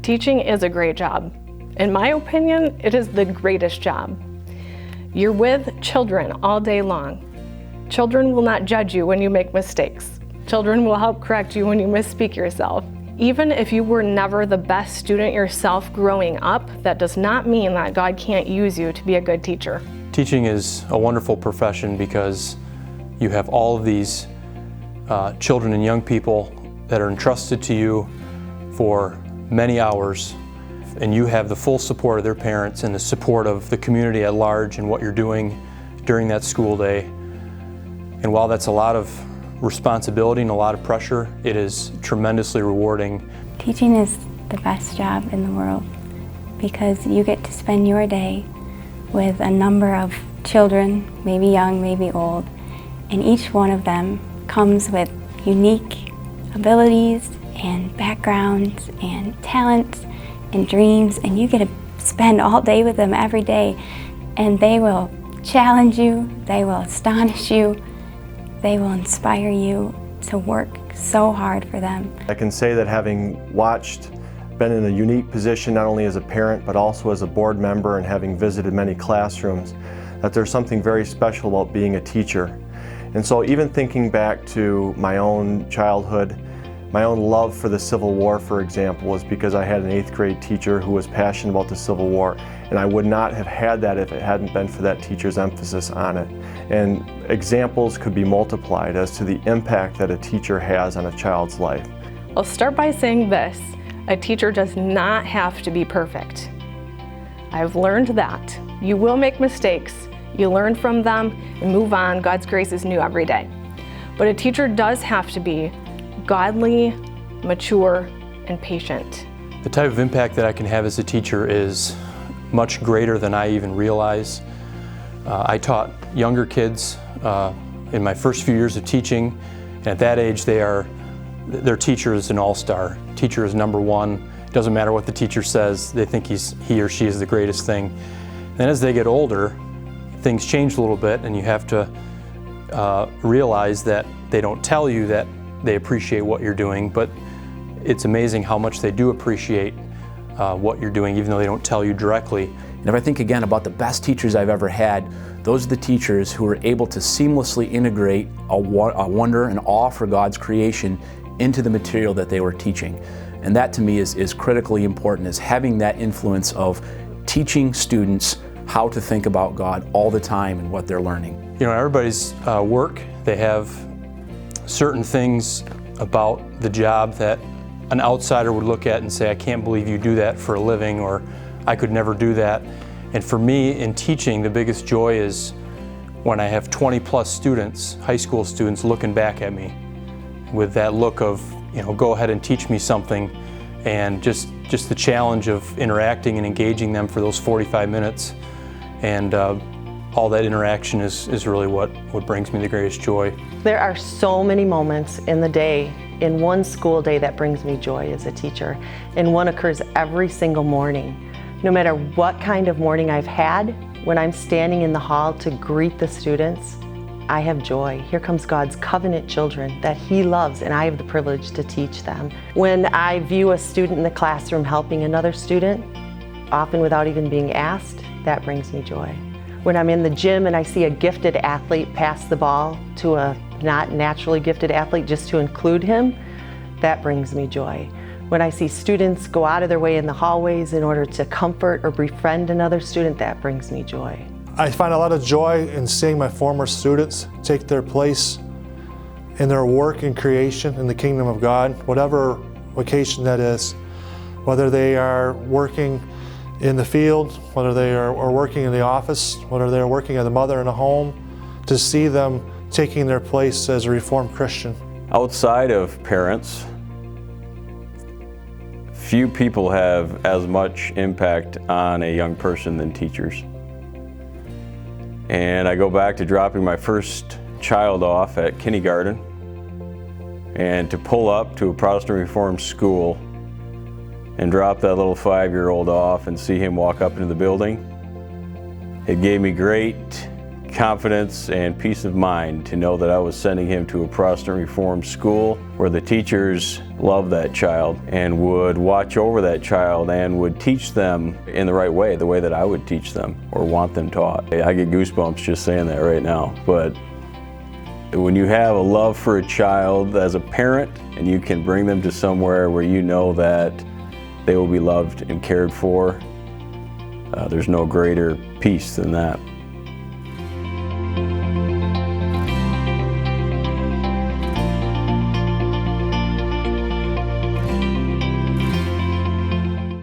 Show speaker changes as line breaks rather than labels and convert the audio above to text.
Teaching is a great job. In my opinion, it is the greatest job. You're with children all day long. Children will not judge you when you make mistakes. Children will help correct you when you misspeak yourself. Even if you were never the best student yourself growing up, that does not mean that God can't use you to be a good teacher.
Teaching is a wonderful profession because you have all of these children and young people that are entrusted to you for many hours, and you have the full support of their parents and the support of the community at large in what you're doing during that school day. And while that's a lot of responsibility and a lot of pressure, it is tremendously rewarding.
Teaching is the best job in the world because you get to spend your day with a number of children, maybe young, maybe old, and each one of them comes with unique abilities and backgrounds and talents and dreams, and you get to spend all day with them every day, and they will challenge you, they will astonish you, they will inspire you to work so hard for them.
I can say that having been in a unique position not only as a parent but also as a board member and having visited many classrooms, that there's something very special about being a teacher. And so even thinking back to my own childhood, my own love for the Civil War, for example, was because I had an 8th grade teacher who was passionate about the Civil War, and I would not have had that if it hadn't been for that teacher's emphasis on it. And examples could be multiplied as to the impact that a teacher has on a child's life.
I'll start by saying this: a teacher does not have to be perfect. I've learned that. You will make mistakes, you learn from them and move on. God's grace is new every day. But a teacher does have to be godly, mature, and patient.
The type of impact that I can have as a teacher is much greater than I even realize. I taught younger kids in my first few years of teaching, and at that age their teacher is an all-star. Teacher is number one. It doesn't matter what the teacher says, they think he or she is the greatest thing. Then as they get older, things change a little bit, and you have to realize that they don't tell you that they appreciate what you're doing, but it's amazing how much they do appreciate what you're doing, even though they don't tell you directly.
And if I think again about the best teachers I've ever had, those are the teachers who are able to seamlessly integrate a wonder and awe for God's creation into the material that they were teaching. And that to me is critically important, is having that influence of teaching students how to think about God all the time and what they're learning.
You know, everybody's work, they have certain things about the job that an outsider would look at and say, I can't believe you do that for a living, or I could never do that. And for me, in teaching, the biggest joy is when I have 20 plus students, high school students, looking back at me with that look of, you know, go ahead and teach me something, and just the challenge of interacting and engaging them for those 45 minutes. And all that interaction is really what brings me the greatest joy.
There are so many moments in the day, in one school day, that brings me joy as a teacher. And one occurs every single morning. No matter what kind of morning I've had, when I'm standing in the hall to greet the students, I have joy. Here comes God's covenant children that He loves, and I have the privilege to teach them. When I view a student in the classroom helping another student, often without even being asked, that brings me joy. When I'm in the gym and I see a gifted athlete pass the ball to a not naturally gifted athlete just to include him, that brings me joy. When I see students go out of their way in the hallways in order to comfort or befriend another student, that brings me joy.
I find a lot of joy in seeing my former students take their place in their work and creation in the kingdom of God, whatever vocation that is, whether they are working in the field, whether they are working in the office, whether they're working as a mother in a home, to see them taking their place as a Reformed Christian.
Outside of parents, few people have as much impact on a young person than teachers. And I go back to dropping my first child off at kindergarten, and to pull up to a Protestant Reformed school and drop that little 5-year-old off and see him walk up into the building, it gave me great confidence and peace of mind to know that I was sending him to a Protestant Reformed school where the teachers loved that child and would watch over that child and would teach them in the right way, the way that I would teach them or want them taught. I get goosebumps just saying that right now. But when you have a love for a child as a parent and you can bring them to somewhere where you know that they will be loved and cared for, there's no greater peace than that.